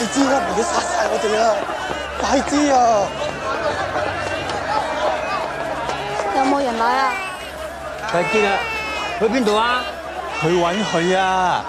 知啦，唔係佢殺晒我哋啦！快知啊！有冇人來啊？快見啦！去邊度啊？去揾佢啊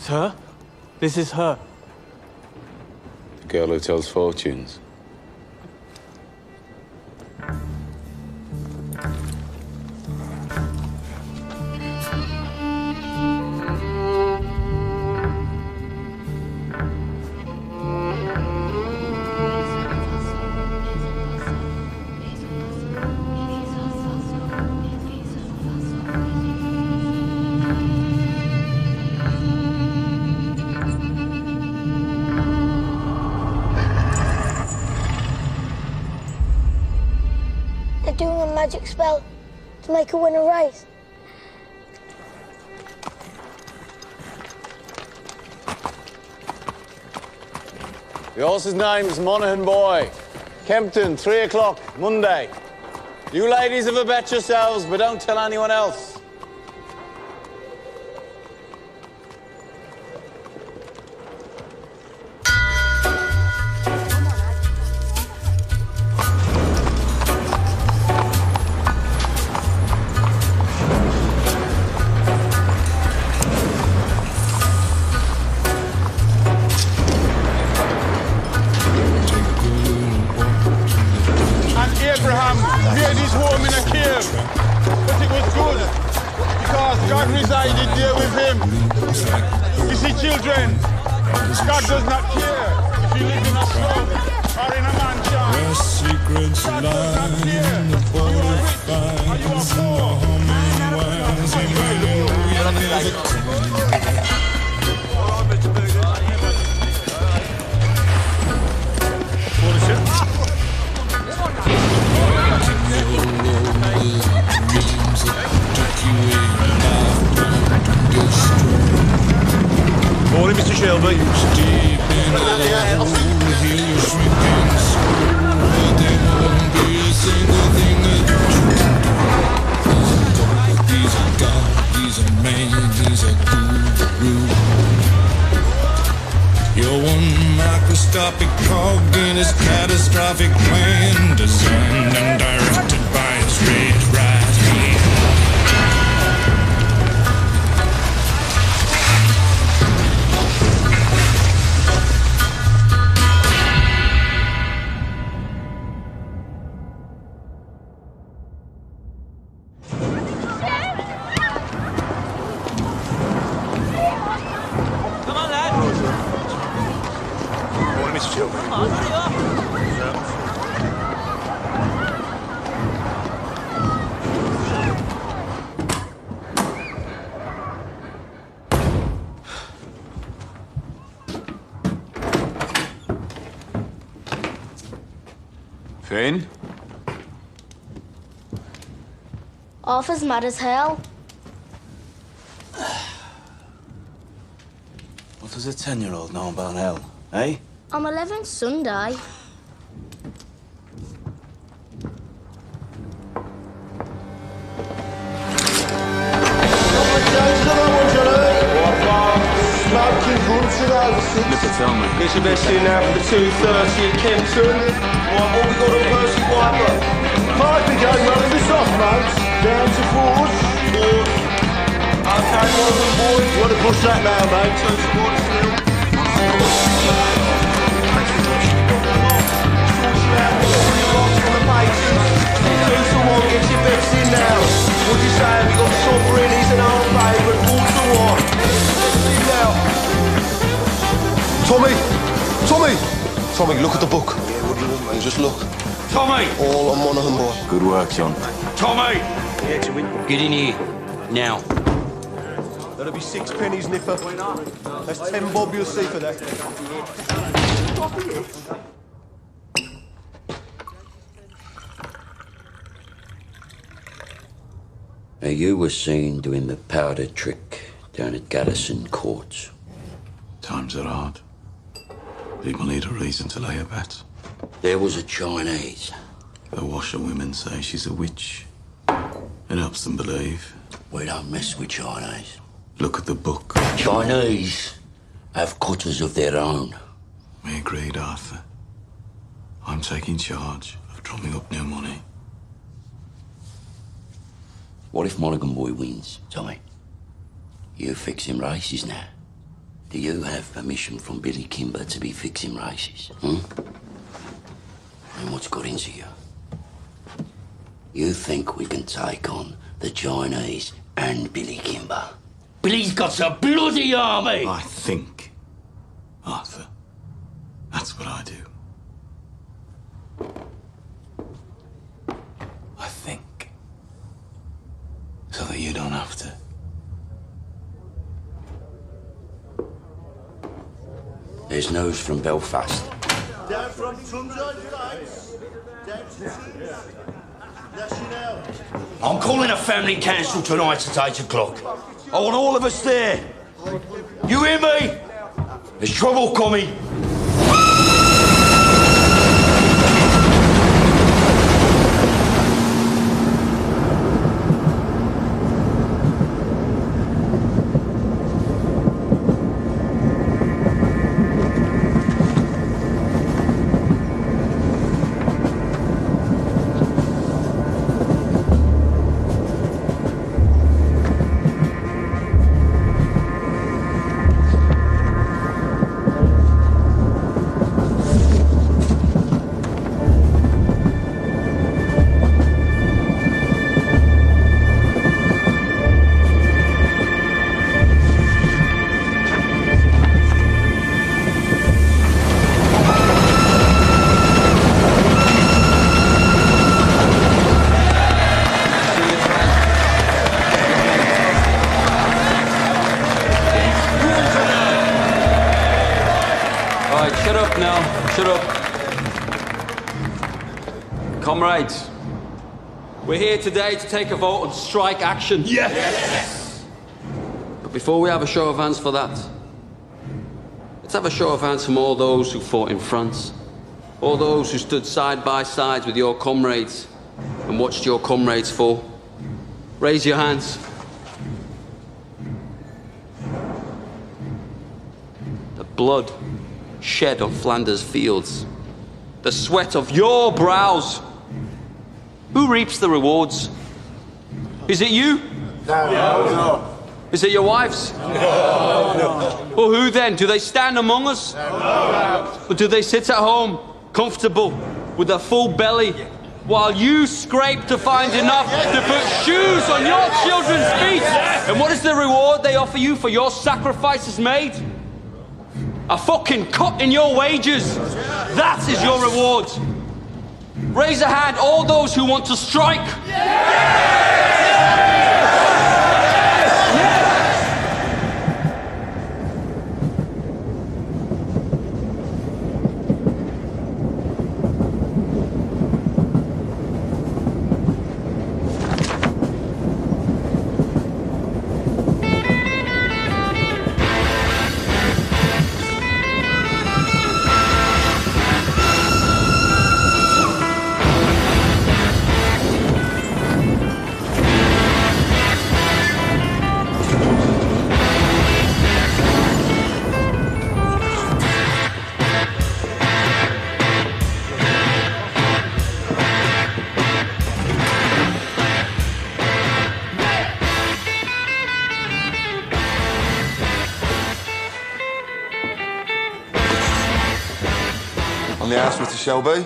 ！Sir, this is her. The girl who tells fortunes. Doing a magic spell to make her win a race. The horse's name's Monaghan Boy. Kempton, 3 o'clock, Monday. You ladies have a bet yourselves, but don't tell anyone else. Abraham made his home in a cave, but it was good because God resided there with him. You see, children, God does not care if you live in a slum or in a mansion. God does not care if you are rich or you are poor. Morning, Mr. Shelby. You're one microscopic cog in his catastrophic plan, designed and directed by his red right hand. Finn? Arthur's mad as hell. What does a 10-year-old know about hell, eh? I'm 11 Sunday. It's your best in now for the 2:30 at Kempton. What we got on Percy Piper? Piper game running this off, mate. Down to forward. Okay, Morgan boy. You want to push that now, mate? 2 towards still. Two to one, get your bets in now. What do you say? We got Sovereign, he's an old favourite. 4 to 1. Bets in now. Tommy, look at the book. Yeah, what do you want, man? Just look. Tommy! All on Monaghan, boy. Good work, John. Tommy! Get in here, now. That'll be 6 pennies, Nipper. That's 10 bob you'll see for that. Now, you were seen doing the powder trick down at Garrison Courts. Times are hard. People need a reason to lay a bet. There was a Chinese. The washerwomen say she's a witch. It helps them believe. We don't mess with Chinese. Look at the book. Chinese have cutters of their own. We agreed, Arthur. I'm taking charge of drumming up new money. What if Monaghan Boy wins, Tommy? You fixing races now. Do you have permission from Billy Kimber to be fixing races? And what's got into you? You think we can take on the Chinese and Billy Kimber? Billy's got a bloody army! I think, Arthur. That's what I do. I think. So that you don't have to. There's news from Belfast. Down from Tundra, guys. Down to National. I'm calling a family council tonight at 8 o'clock. I want all of us there. You hear me? There's trouble coming. Comrades, we're here today to take a vote on strike action. Yes! But before we have a show of hands for that, let's have a show of hands from all those who fought in France, all those who stood side by side with your comrades and watched your comrades fall. Raise your hands. The blood shed on Flanders fields, the sweat of your brows. Who reaps the rewards? Is it you? No. Is it your wives? No. Well, who then? Do they stand among us? No. Or do they sit at home, comfortable, with a full belly, while you scrape to find enough to put shoes on your children's feet? And what is the reward they offer you for your sacrifices made? A fucking cut in your wages. That is your reward. Raise a hand, all those who want to strike. On the house, Mr. Shelby?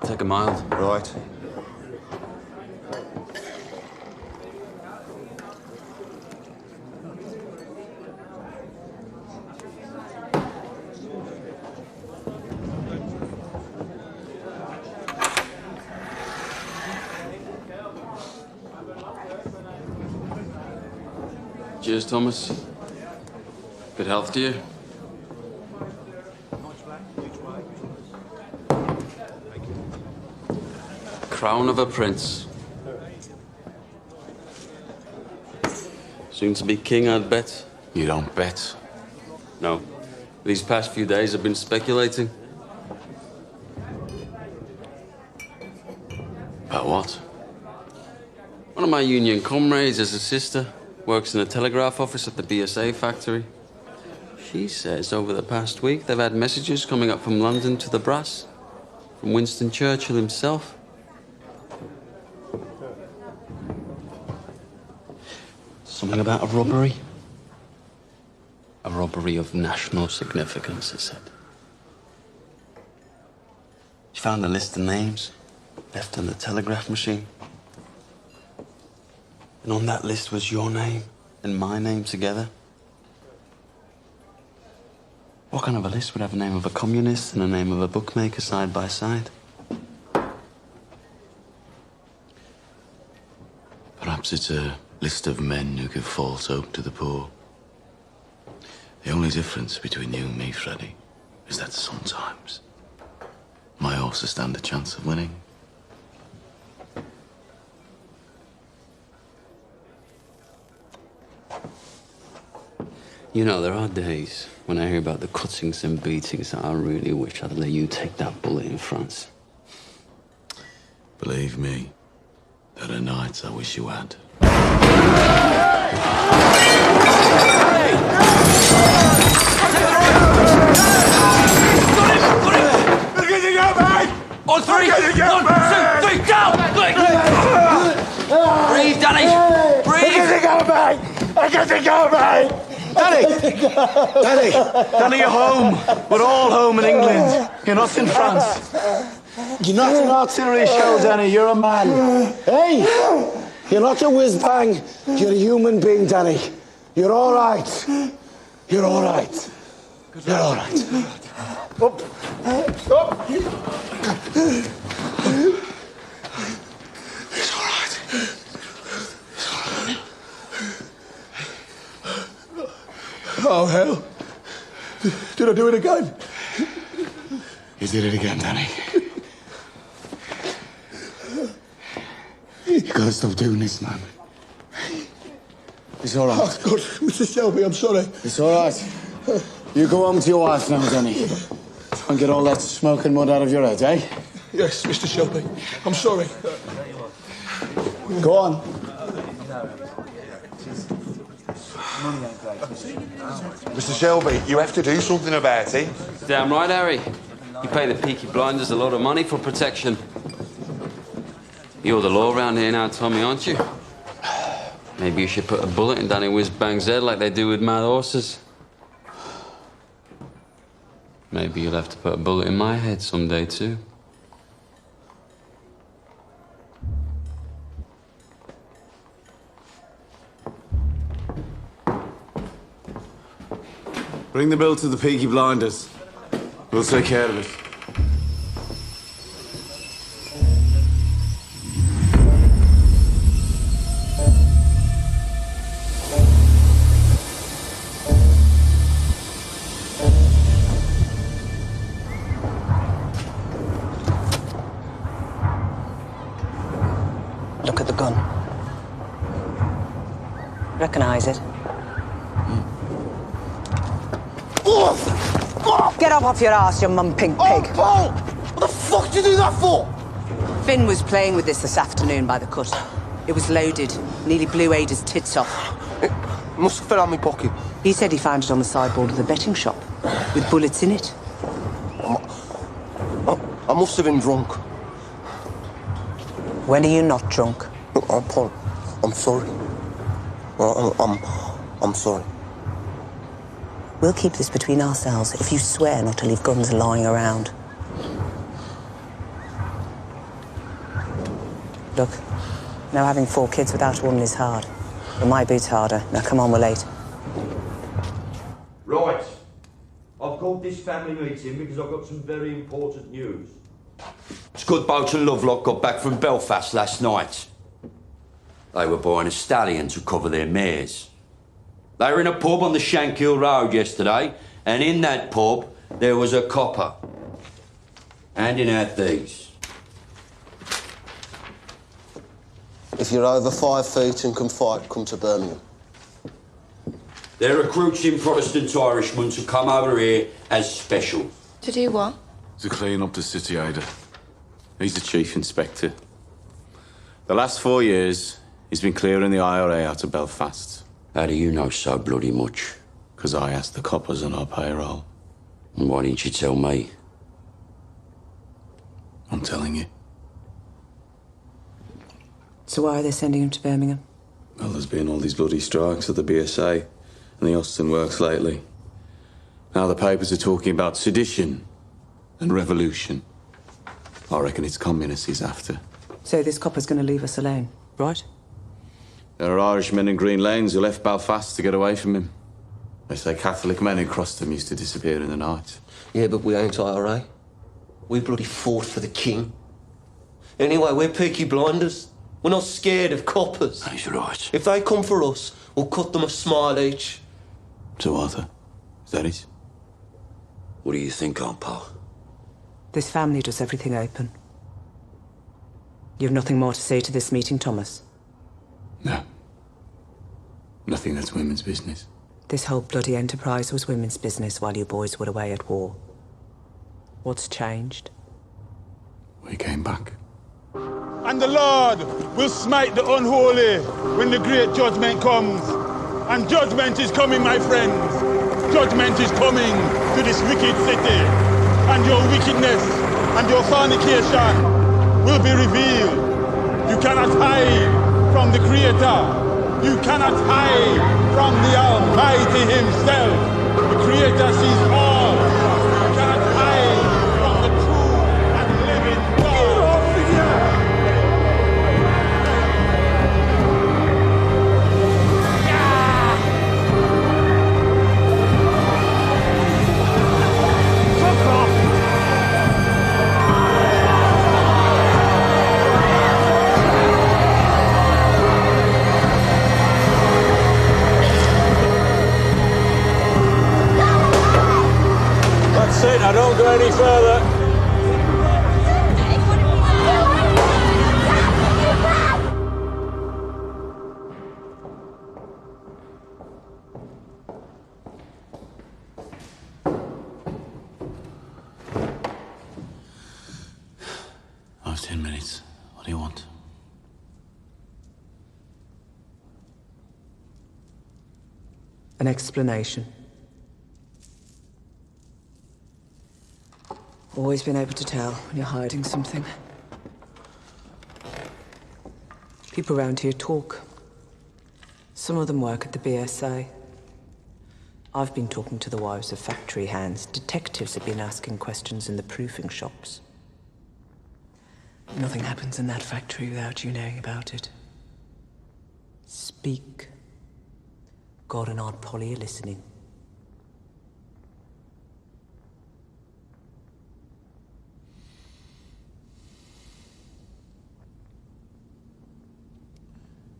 Take a mild. Right. Cheers, Thomas. Good health to you. Crown of a prince. Soon to be king, I'd bet. You don't bet. No. These past few days I've been speculating. About what? One of my union comrades has a sister, works in the telegraph office at the BSA factory. She says over the past week they've had messages coming up from London to the brass, from Winston Churchill himself. Something about a robbery. A robbery of national significance, it said. She found a list of names left on the telegraph machine. And on that list was your name and my name together. What kind of a list would have a name of a communist and a name of a bookmaker side by side? Perhaps it's a list of men who give false hope to the poor. The only difference between you and me, Freddie, is that sometimes my horses stand a chance of winning. You know, there are days when I hear about the cuttings and beatings that I really wish I'd let you take that bullet in France. Believe me, there are nights I wish you had. On three! 1, 2, 3, down! Breathe, Danny! Breathe! Danny, you're home. We're all home in England. You're not in France. You're not an artillery shell, Danny. You're a man. Hey! You're not a whiz-bang. You're a human being, Danny. You're all right. You're all right. You're all right. Up. Up. It's all right. It's all right. Oh, hell. Did I do it again? You did it again, Danny. You gotta stop doing this, man. It's all right. Oh, God, Mr. Shelby, I'm sorry. It's all right. You go home to your wife now, Danny. Try and get all that smoke and mud out of your head, eh? Yes, Mr. Shelby. I'm sorry. Go on. Mr. Shelby, you have to do something about it. Damn right, Harry. You pay the peaky blinders a lot of money for protection. You're the law around here now, Tommy, aren't you? Maybe you should put a bullet in Danny Whiz-Bang's head like they do with mad horses. Maybe you'll have to put a bullet in my head someday, too. Bring the bill to the Peaky Blinders. We'll take care of it. Look at the gun. Recognize it? Get up off your ass, you mum-pink pig. Oh, Paul! What the fuck did you do that for? Finn was playing with this afternoon by the cut. It was loaded. Nearly blew Ada's tits off. It must have fell out my pocket. He said he found it on the sideboard of the betting shop, with bullets in it. I must have been drunk. When are you not drunk? Look, Paul, I'm sorry. I'm sorry. We'll keep this between ourselves if you swear not to leave guns lying around. Look, now having 4 kids without a woman is hard. But my boot's harder. Now come on, we're late. Right. I've called this family meeting because I've got some very important news. Scudboat and Lovelock got back from Belfast last night. They were buying a stallion to cover their mares. They were in a pub on the Shankill Road yesterday, and in that pub there was a copper handing out these. If you're over 5 feet and can fight, come to Birmingham. They're recruiting Protestant Irishmen to come over here as special. To do what? To clean up the city, Ada. He's the chief inspector. The last 4 years, he's been clearing the IRA out of Belfast. How do you know so bloody much? Because I asked the coppers on our payroll. And why didn't you tell me? I'm telling you. So why are they sending him to Birmingham? Well, there's been all these bloody strikes at the BSA and the Austin Works lately. Now the papers are talking about sedition and revolution. I reckon it's communists he's after. So this copper's going to leave us alone, right? There are Irishmen in Green Lanes who left Belfast to get away from him. They say Catholic men who crossed them used to disappear in the night. Yeah, but we ain't IRA. We bloody fought for the king. Anyway, we're peaky blinders. We're not scared of coppers. He's right. If they come for us, we'll cut them a smile each. So, Arthur, is that it? What do you think, Aunt Pal? This family does everything open. You've nothing more to say to this meeting, Thomas? No. Nothing that's women's business. This whole bloody enterprise was women's business while you boys were away at war. What's changed? We came back. And the Lord will smite the unholy when the great judgment comes. And judgment is coming, my friends. Judgment is coming to this wicked city. And your wickedness and your fornication will be revealed. You cannot hide from the Creator. You cannot hide from the Almighty Himself. The Creator sees all. You cannot hide from the true and living God. That's it, I don't go any further. I have 10 minutes. What do you want? An explanation. Always been able to tell when you're hiding something. People around here talk. Some of them work at the BSA. I've been talking to the wives of factory hands. Detectives have been asking questions in the proofing shops. Nothing happens in that factory without you knowing about it. Speak. God and Aunt Polly are listening.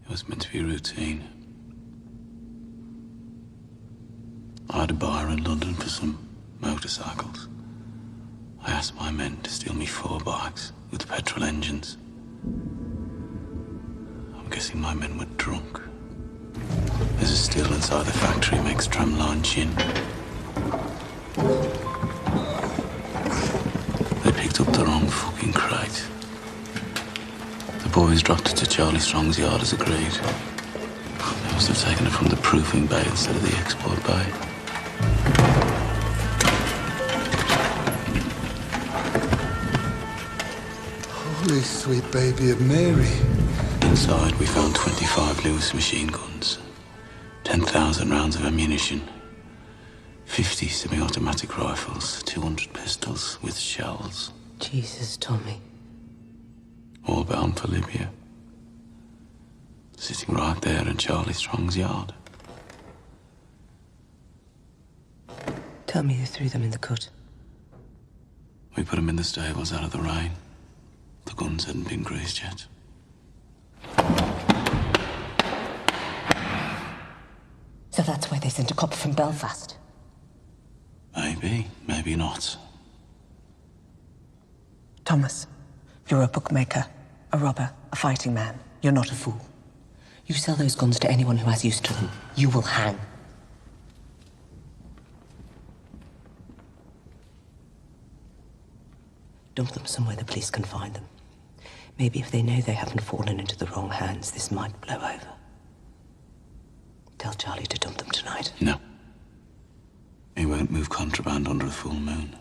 It was meant to be routine. I had a buyer in London for some motorcycles. I asked my men to steal me 4 bikes with petrol engines. I'm guessing my men were drunk. There's a still inside the factory makes tramline gin. They picked up the wrong fucking crate. The boys dropped it to Charlie Strong's yard as agreed. They Must have taken it from the proofing bay instead of the export bay. Holy sweet baby of Mary. Inside, we found 25 Lewis machine guns, 10,000 rounds of ammunition, 50 semi-automatic rifles, 200 pistols with shells. Jesus, Tommy. All bound for Libya. Sitting right there in Charlie Strong's yard. Tell me you threw them in the cut. We put them in the stables out of the rain. The guns hadn't been greased yet. So that's why they sent a copper from Belfast. Maybe, maybe not. Thomas, you're a bookmaker, a robber, a fighting man. You're not a fool. You sell those guns to anyone who has use to them. You will hang. Dump them somewhere the police can find them. Maybe if they know they haven't fallen into the wrong hands, this might blow over. Tell Charlie to dump them tonight. No. He won't move contraband under a full moon.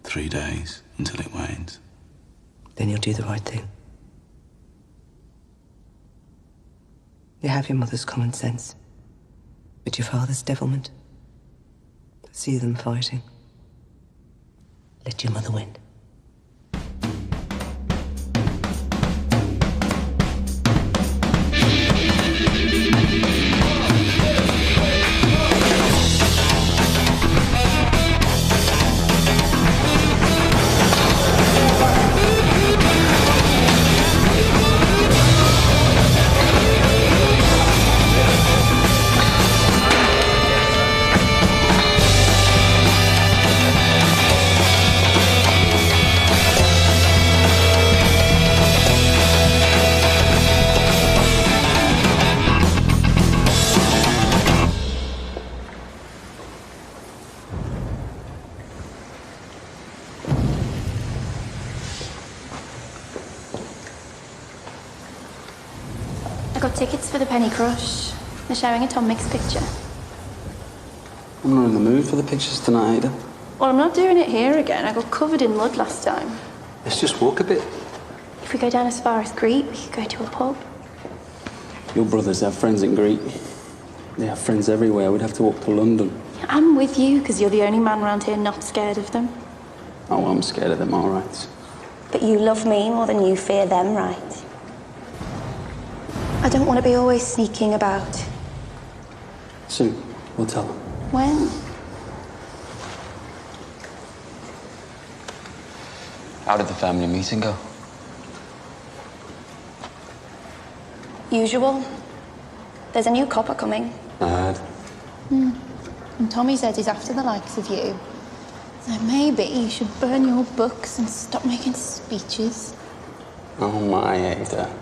3 days until it wanes. Then you'll do the right thing. You have your mother's common sense, but your father's devilment. See them fighting. Let your mother win. I got tickets for the Penny Crush. They're showing a Tom Mix picture. I'm not in the mood for the pictures tonight either. Well, I'm not doing it here again. I got covered in mud last time. Let's just walk a bit. If we go down as far as Greek, we could go to a pub. Your brothers have friends in Greece. They have friends everywhere. We'd have to walk to London. I'm with you, because you're the only man around here not scared of them. Oh, I'm scared of them, all right. But you love me more than you fear them, right? I don't want to be always sneaking about. Soon, we'll tell them. When? How did the family meeting go? Usual. There's a new copper coming. I heard. And Tommy says he's after the likes of you. So maybe you should burn your books and stop making speeches. Oh, my Ada.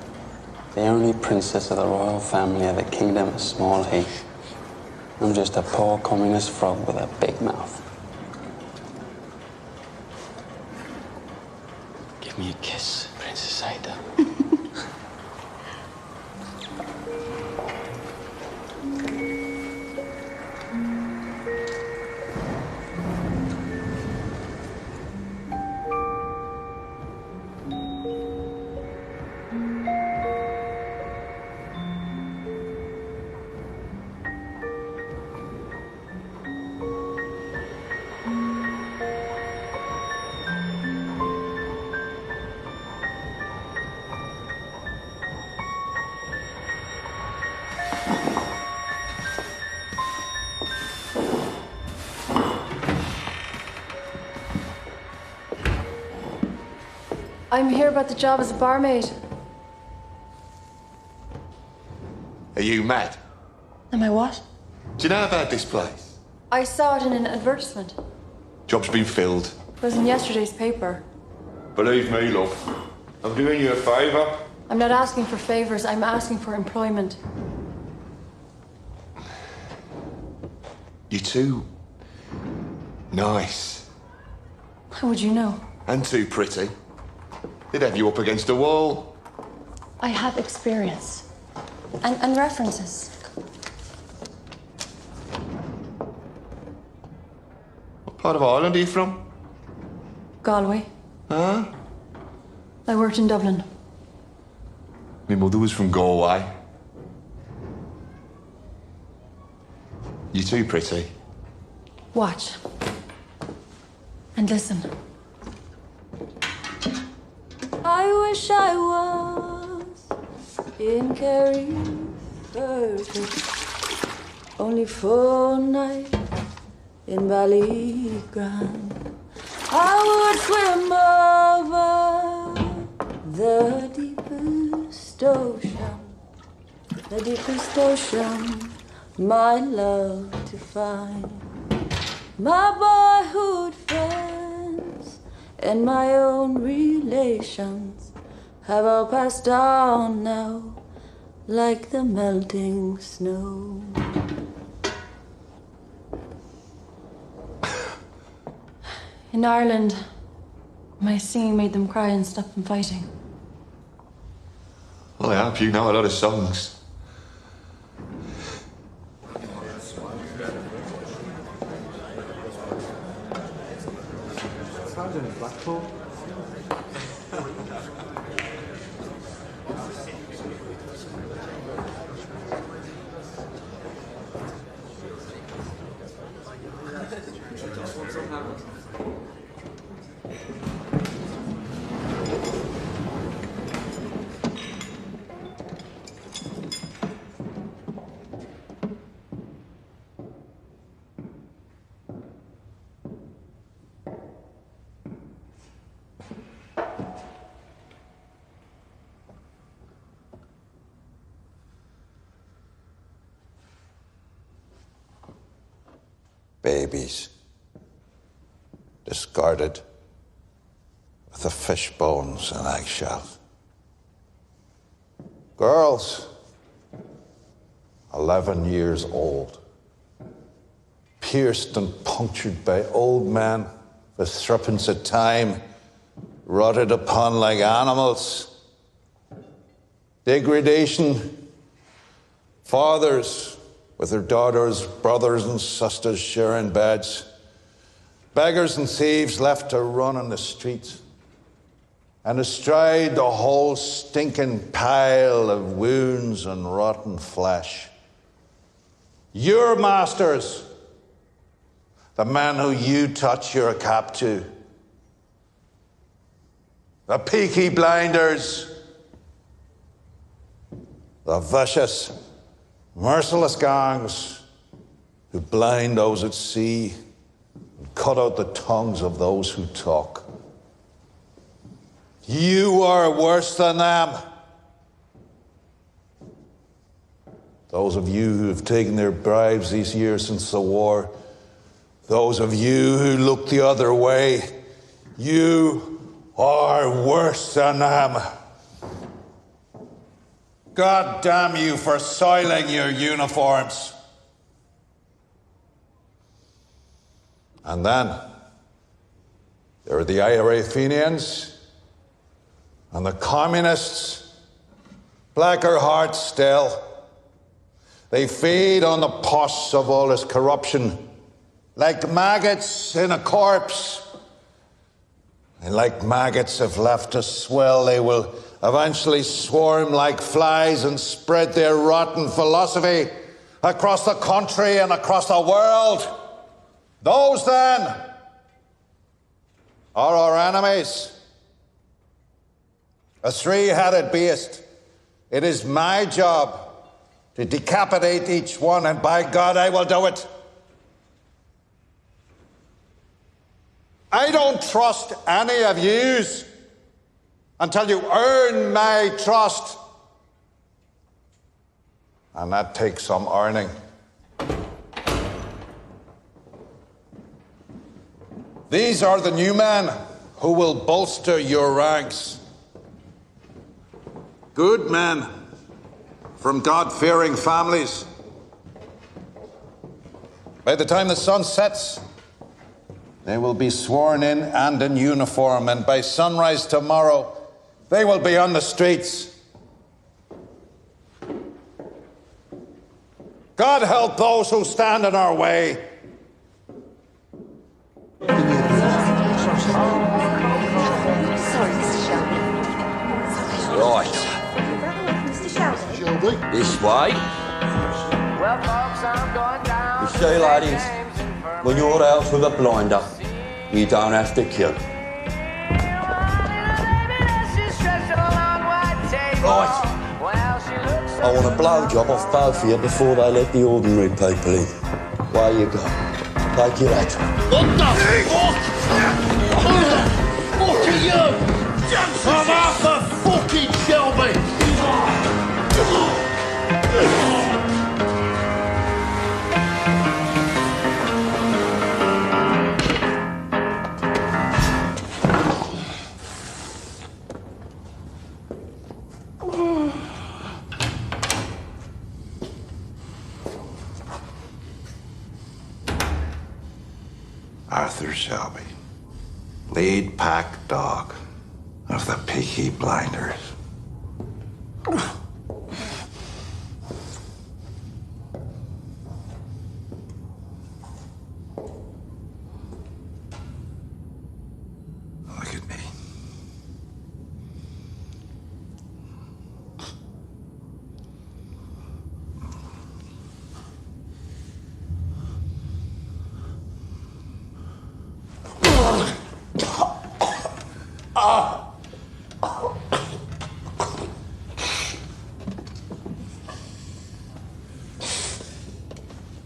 The only princess of the royal family of the kingdom of Small Heath. I'm just a poor communist frog with a big mouth. Give me a kiss, Princess Ada. I'm here about the job as a barmaid. Are you mad? Am I what? Do you know about this place? I saw it in an advertisement. Job's been filled. It was in yesterday's paper. Believe me, love. I'm doing you a favour. I'm not asking for favors, I'm asking for employment. You're too nice. How would you know? And too pretty. They'd have you up against a wall. I have experience. And references. Part of Ireland are you from? Galway. Huh? I worked in Dublin. My mother was from Galway. You're too pretty. Watch. And listen. I wish I was in Kerry first, only for a night in Ballygrand. I would swim over the deepest ocean, my love to find. My boyhood friends and my own relations have all passed on now, like the melting snow. In Ireland, my singing made them cry and stop them fighting. Well, I hope you know a lot of songs. Blackpool. Babies, discarded with the fish bones and eggshells. Girls, 11 years old, pierced and punctured by old men with threepence of time, rotted upon like animals. Degradation, fathers with their daughters, brothers and sisters sharing beds. Beggars and thieves left to run in the streets. And astride the whole stinking pile of wounds and rotten flesh. Your masters, the men who you touch your cap to. The peaky blinders. The vicious, merciless gangs who blind those at sea and cut out the tongues of those who talk. You are worse than them. Those of you who have taken their bribes these years since the war, those of you who look the other way, you are worse than them. God damn you for soiling your uniforms. And then there are the IRA Fenians and the communists, blacker hearts still. They feed on the pus of all this corruption like maggots in a corpse. And like maggots, if left to swell, they will eventually swarm like flies and spread their rotten philosophy across the country and across the world. Those, then, are our enemies. A three-headed beast. It is my job to decapitate each one, and by God, I will do it. I don't trust any of yous until you earn my trust. And that takes some earning. These are the new men who will bolster your ranks. Good men from God-fearing families. By the time the sun sets, they will be sworn in and in uniform, and by sunrise tomorrow, they will be on the streets. God help those who stand in our way. This way. Well, folks, I'm going down. You see, ladies, when you're out with a blinder, you don't have to kill. Right. I want a blowjob off both of you before they let the ordinary people in. Where you go? Take your lad. What the fuck? Who the fuck are you? I'm Arthur fucking Shelby. Arthur Shelby, lead pack dog of the Peaky Blinders. Look at me.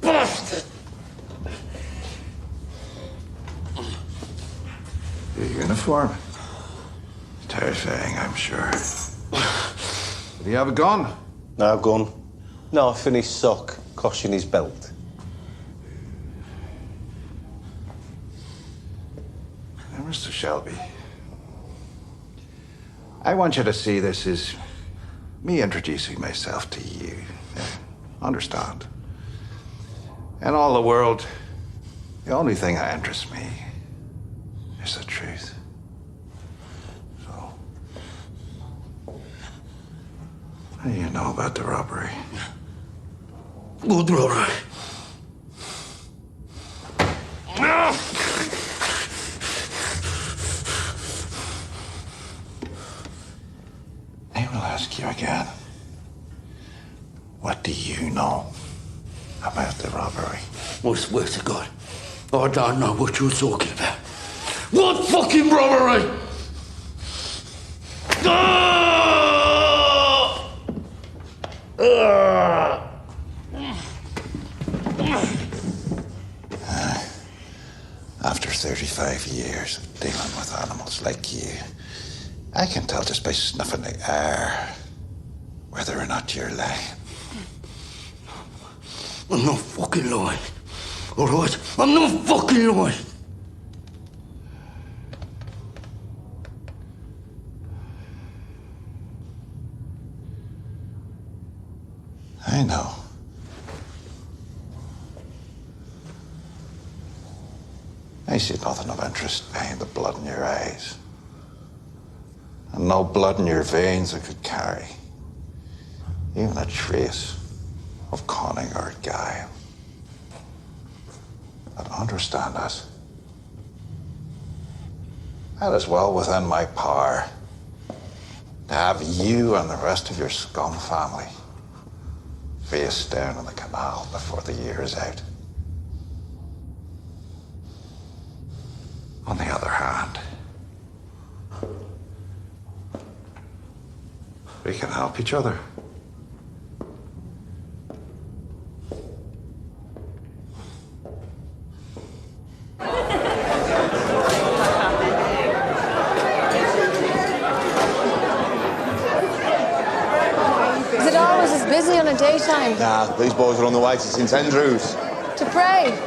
Bastard! Your uniform? Terrifying, I'm sure. Do you have a gun? No gun. Knife in his sock, cosh in his belt. Now, Mr. Shelby, I want you to see this as me introducing myself to you. Understand? In all the world, the only thing that interests me is the truth. So, what do you know about the robbery? Good robbery. I will ask you again. What do you know about the robbery? Well, swear to God, I don't know what you're talking about. What fucking robbery? After 35 years of dealing with animals like you, I can tell just by snuffing the air whether or not you're lying. I'm not fucking lying. All right? I'm not fucking lying. I know. I see nothing of interest behind the blood in your eyes. And no blood in your veins that could carry even a trace of cunning or guile. But understand this. That is well within my power to have you and the rest of your scum family face down in the canal before the year is out. On the other hand, we can help each other. Is it always as busy on a daytime? Nah, these boys are on the way to St Andrews. To pray?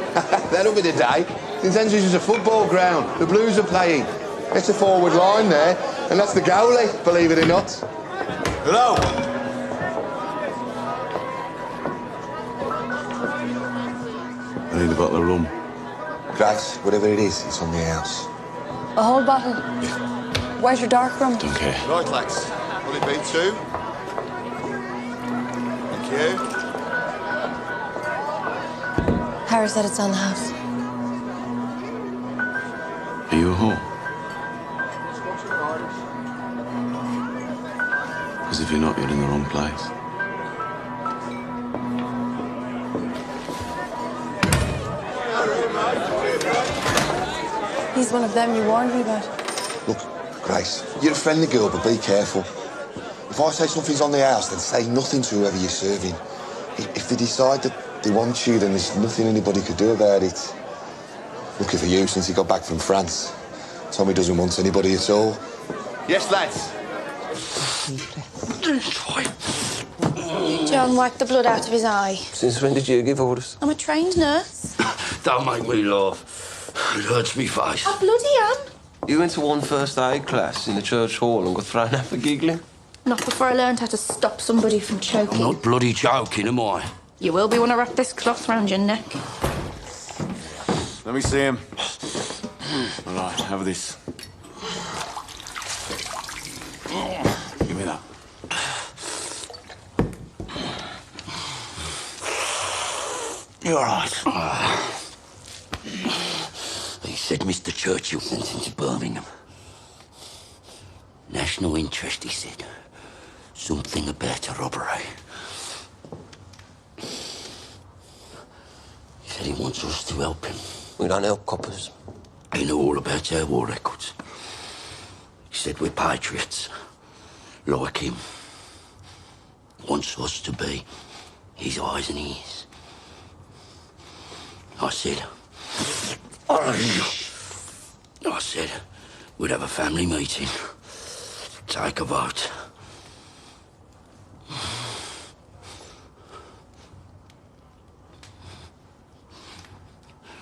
That'll be the day. St Andrews is a football ground. The Blues are playing. It's a forward line there, and that's the goalie, believe it or not. Hello. I need a bottle of rum. Grace, whatever it is, it's on the house. A whole bottle? Where's your dark rum? Don't care. Right, lads. Will it be 2? Thank you. Harry said it's on the house. Are you at home? Because if you're not, you're in the wrong place. He's one of them you warned me about. Look, Grace, you're a friendly girl, but be careful. If I say something's on the house, then say nothing to whoever you're serving. If they decide that they want you, then there's nothing anybody could do about it. Lucky for you, since he got back from France. Tommy doesn't want anybody at all. Yes, lads. John wiped the blood out of his eye. Since when did you give orders? I'm a trained nurse. Don't make me laugh. It hurts me face. I bloody am. You went to one first aid class in the church hall and got thrown out for giggling? Not before I learned how to stop somebody from choking. I'm not bloody joking, am I? You will be when I wrap this cloth round your neck. Let me see him. All right, have this. Give me that. You're all right. He said Mr. Churchill sent him to Birmingham. National interest, he said. Something about a robbery. He said he wants us to help him. We don't help coppers. He knew all about our war records. He said we're patriots, like him. Wants us to be his eyes and ears. I said we'd have a family meeting, take a vote.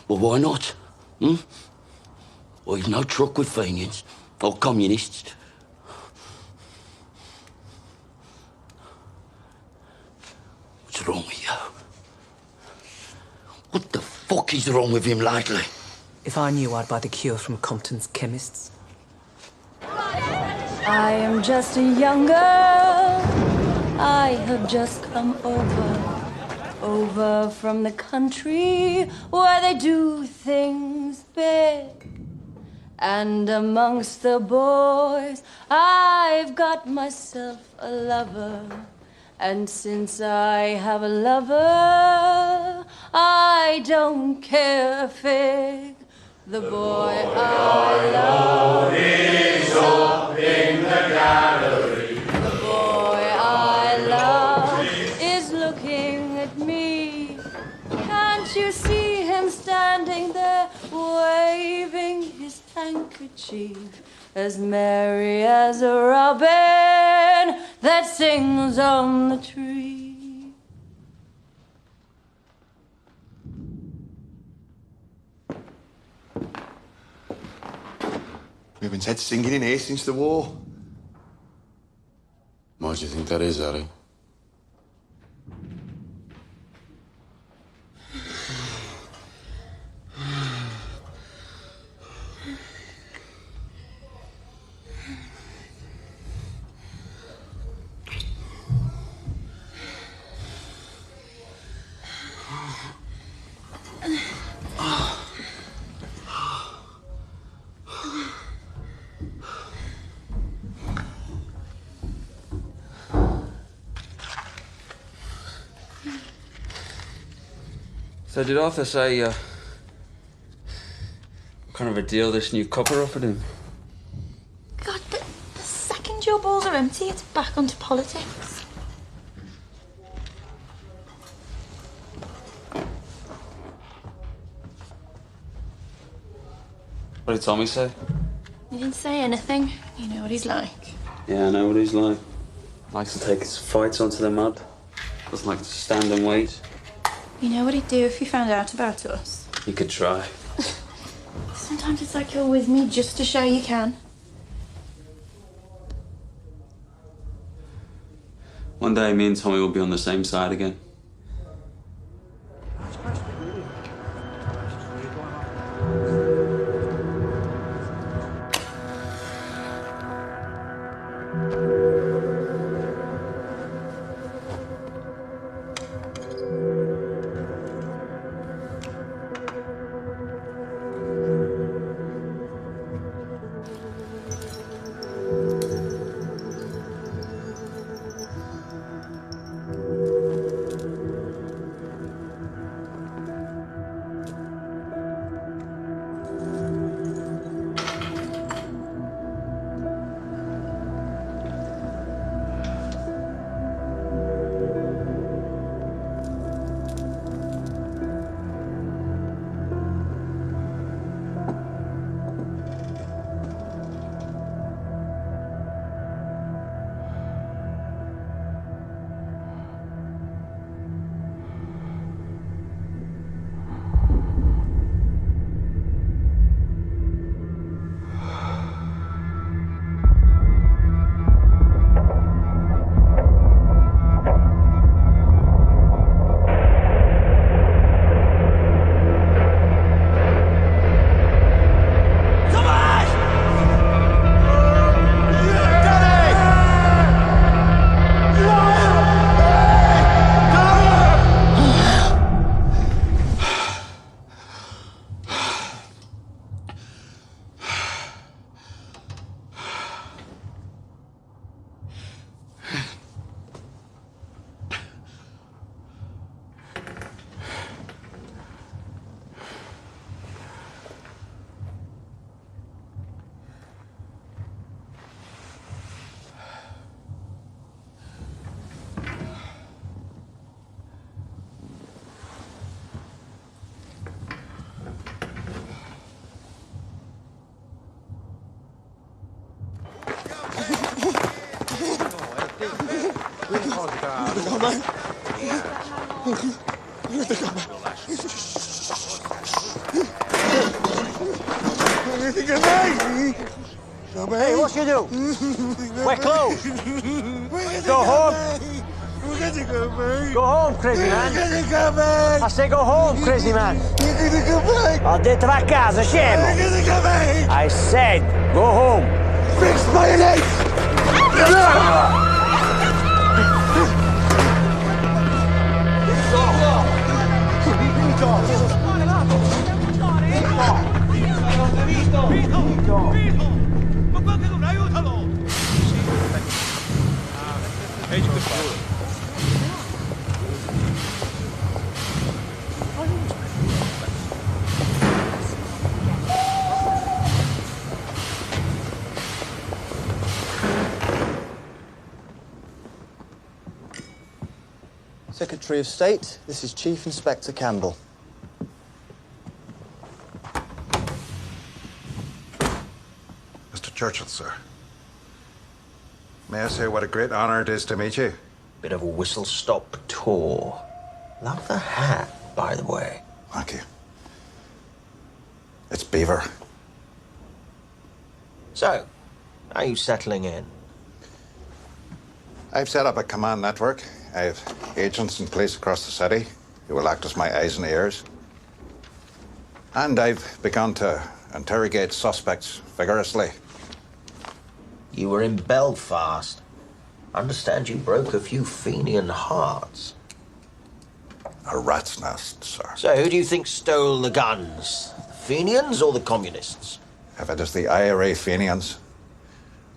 Well, why not? Well, he's no truck with Fenians or communists. What's wrong with you? What the fuck is wrong with him lately? If I knew, I'd buy the cure from Compton's chemists. I am just a young girl. I have just come over from the country where they do things big. And amongst the boys, I've got myself a lover. And since I have a lover, I don't care a fig. The boy I love is up in the gallery. The boy I love is looking at me. Can't you see him standing there, waving his handkerchief, as merry as a robin that sings on the tree? We've been said singing in here since the war. Why do you think that is, Harry? So did Arthur say, what kind of a deal this new copper offered him? God, the second your balls are empty, it's back onto politics. What did Tommy say? He didn't say anything. You know what he's like. Yeah, I know what he's like. Likes to take his fights onto the mud. Doesn't like to stand and wait. You know what he'd do if he found out about us? He could try. Sometimes it's like you're with me just to show you can. One day, me and Tommy will be on the same side again. Hey, what you do? We're closed. Go home. Go home, crazy man. I say go home, crazy man. Ho detto va a casa, scemo. I said go home. Fix mayonnaise! Secretary of State, this is Chief Inspector Campbell. Mr. Churchill, sir. May I say what a great honor it is to meet you? Bit of a whistle-stop tour. Love the hat, by the way. Thank you. It's Beaver. So, are you settling in? I've set up a command network. I have agents in place across the city who will act as my eyes and ears. And I've begun to interrogate suspects vigorously. You were in Belfast. I understand you broke a few Fenian hearts. A rat's nest, sir. So who do you think stole the guns? The Fenians or the communists? If it is the IRA Fenians,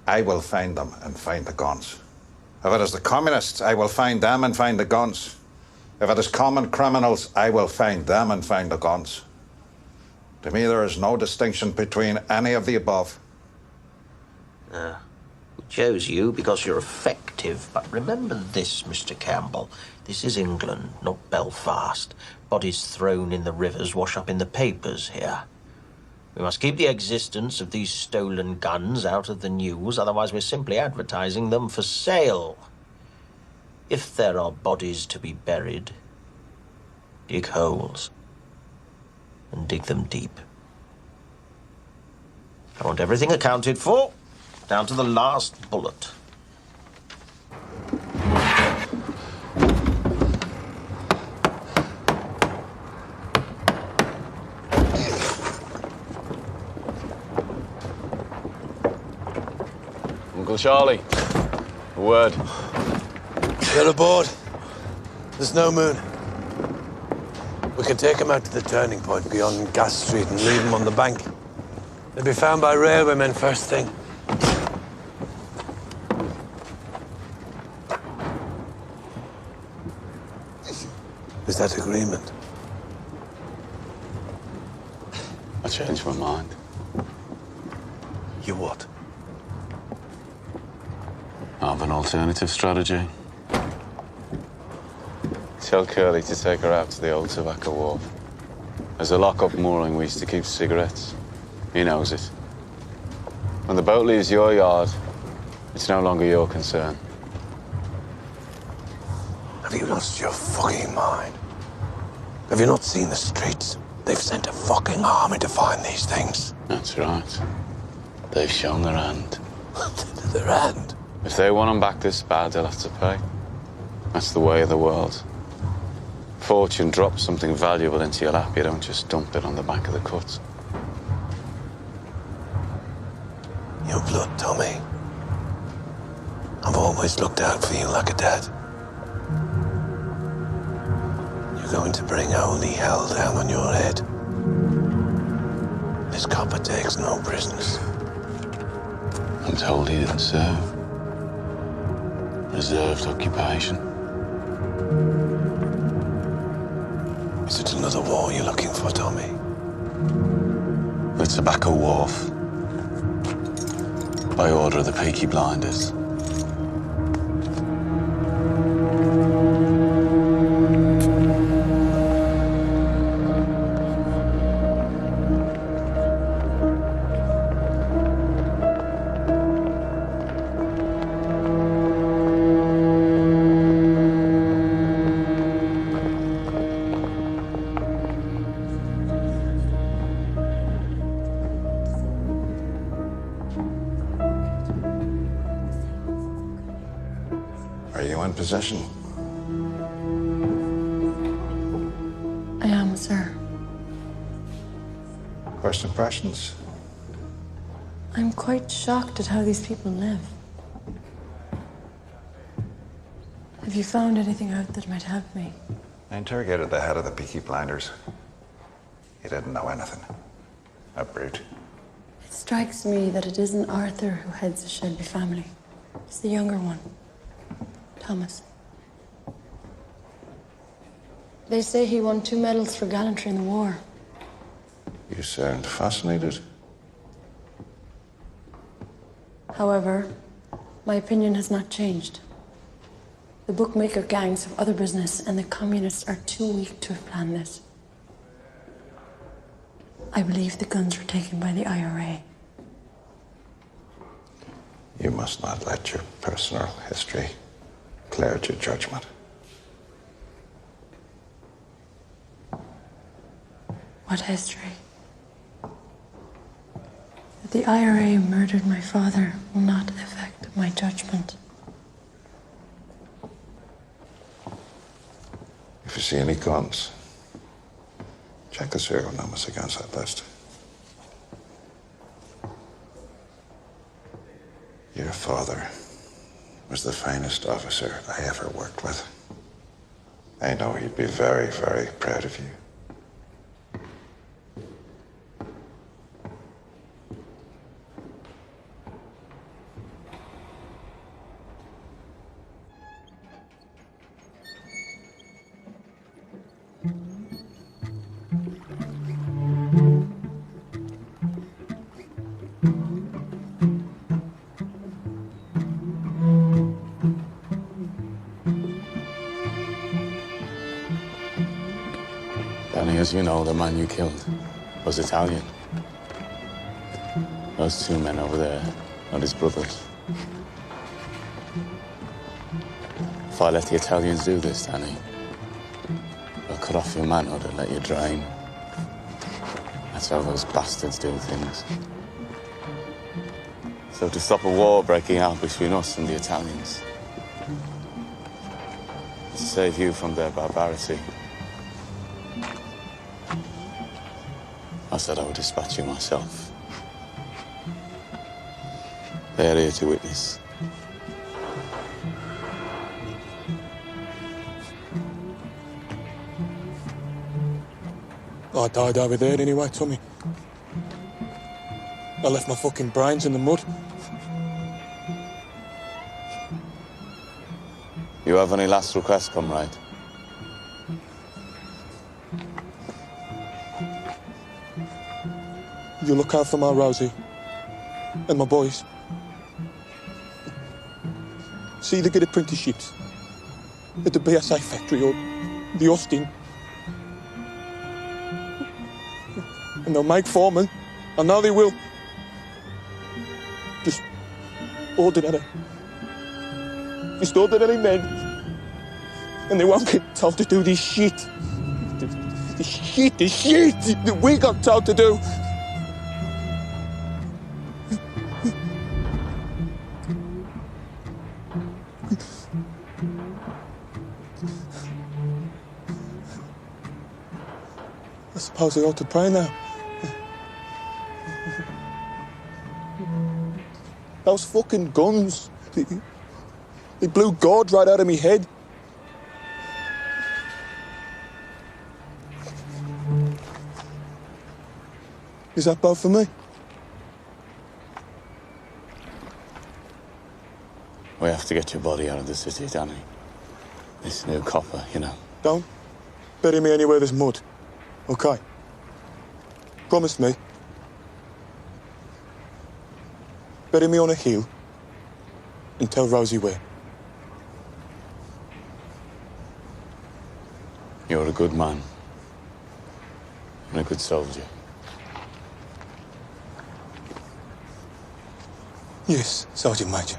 I will find them and find the guns. If it is the communists, I will find them and find the guns. If it is common criminals, I will find them and find the guns. To me, there is no distinction between any of the above. We chose you because you're effective, but remember this, Mr. Campbell. This is England, not Belfast. Bodies thrown in the rivers wash up in the papers here. We must keep the existence of these stolen guns out of the news, otherwise we're simply advertising them for sale. If there are bodies to be buried, dig holes and dig them deep. I want everything accounted for, down to the last bullet. Uncle Charlie, a word. Get aboard. There's no moon. We can take them out to the turning point beyond Gas Street and leave them on the bank. They'll be found by railwaymen first thing. Is that agreement? I changed my mind. You what? I have an alternative strategy. Tell Curly to take her out to the old tobacco wharf. There's a lock-up mooring we used to keep cigarettes. He knows it. When the boat leaves your yard, it's no longer your concern. Have you lost your fucking mind? Have you not seen the streets? They've sent a fucking army to find these things. That's right. They've shown their hand. Their hand? If they want them back this bad, they'll have to pay. That's the way of the world. Fortune drops something valuable into your lap, you don't just dump it on the back of the cut. Your blood, Tommy. I've always looked out for you like a dad. You're going to bring holy hell down on your head. This copper takes no prisoners. I'm told he didn't serve. Reserved occupation. Is it another war you're looking for, Tommy? The Tobacco Wharf. By order of the Peaky Blinders. possession? I am, sir. First impressions? I'm quite shocked at how these people live. Have you found anything out that might help me? I interrogated the head of the Peaky Blinders. He didn't know anything. A brute. It strikes me that it isn't Arthur who heads the Shelby family. It's the younger one, Thomas. They say he won 2 medals for gallantry in the war. You sound fascinated. However, my opinion has not changed. The bookmaker gangs have other business, and the communists are too weak to have planned this. I believe the guns were taken by the IRA. You must not let your personal history cloud your judgment. What history? That the IRA murdered my father will not affect my judgment. If you see any guns, check the serial numbers against that list. Your father was the finest officer I ever worked with. I know he'd be very, very proud of you. Danny, as you know, the man you killed was Italian. Those 2 men over there are his brothers. If I let the Italians do this, Danny, they'll cut off your manhood and let you drain. That's how those bastards do things. So to stop a war breaking out between us and the Italians, to save you from their barbarity, I said I would dispatch you myself. They're here to witness. I died over there anyway, Tommy. I left my fucking brains in the mud. You have any last requests, comrade? You look out for my Rosie and my boys. See they get apprenticeships at the BSA factory or the Austin. And they'll make foremen. I know they will. Just ordinary. Just ordinary men. And they won't get told to do this shit. This shit that we got told to do. I suppose I ought to pray now. Those fucking guns, they blew God right out of me head. Is that both for me? We have to get your body out of the city, Danny. This new copper, you know. Don't bury me anywhere there's mud, okay? Promise me. Bury me on a hill and tell Rosie where. You're a good man and a good soldier. Yes, Sergeant Major.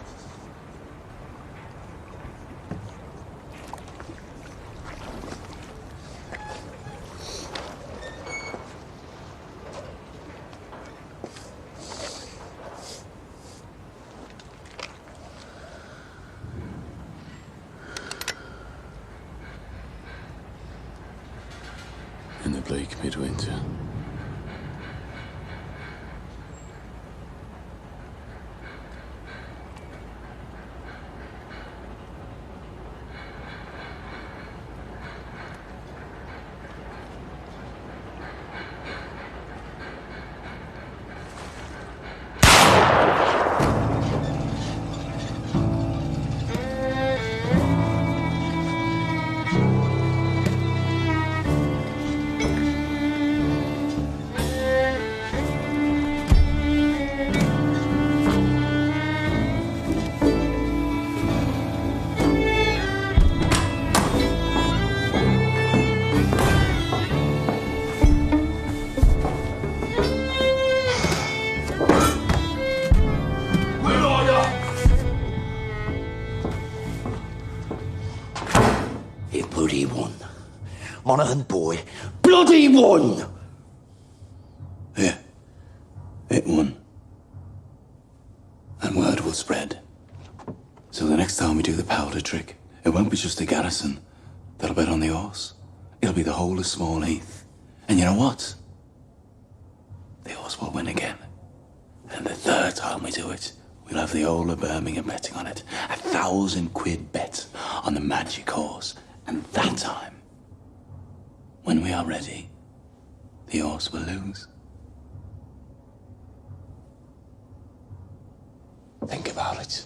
in the bleak midwinter. Bloody one. Monaghan boy. Bloody one! Yeah. It won. And word will spread. So the next time we do the powder trick, it won't be just a garrison that'll bet on the horse. It'll be the whole of Small Heath. And you know what? The horse will win again. And the third time we do it, we'll have the whole of Birmingham betting on it. £1,000 bet on the magic horse. And that time, when we are ready, the horse will lose. Think about it.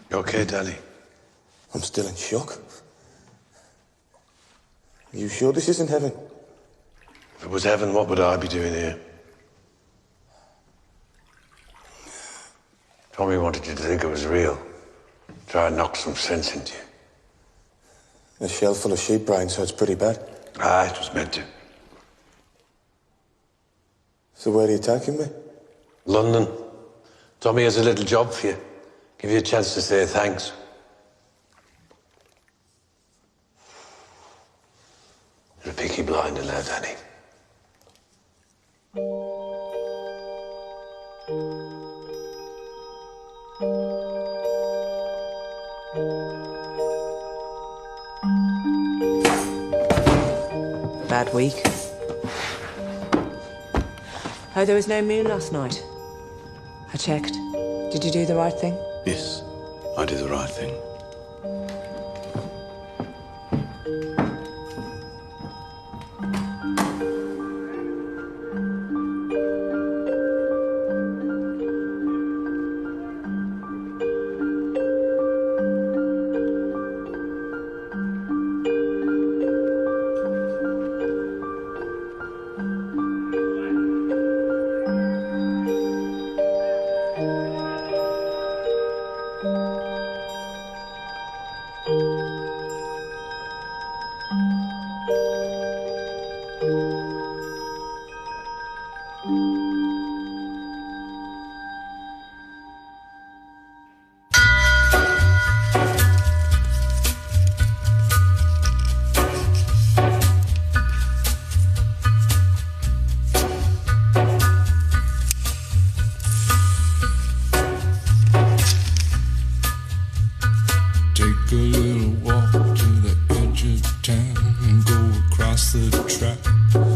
You okay, Danny? I'm still in shock. Are you sure this isn't heaven? If it was heaven, what would I be doing here? Tommy wanted you to think it was real. Try and knock some sense into you. A shell full of sheep brains, so it's pretty bad. Ah, it was meant to. So where are you taking me? London. Tommy has a little job for you. Give you a chance to say thanks. You're a peaky blinder now, Danny. Bad week. Oh, there was no moon last night. I checked. Did you do the right thing? Yes, I did the right thing. Take a little walk to the edge of town and go across the track.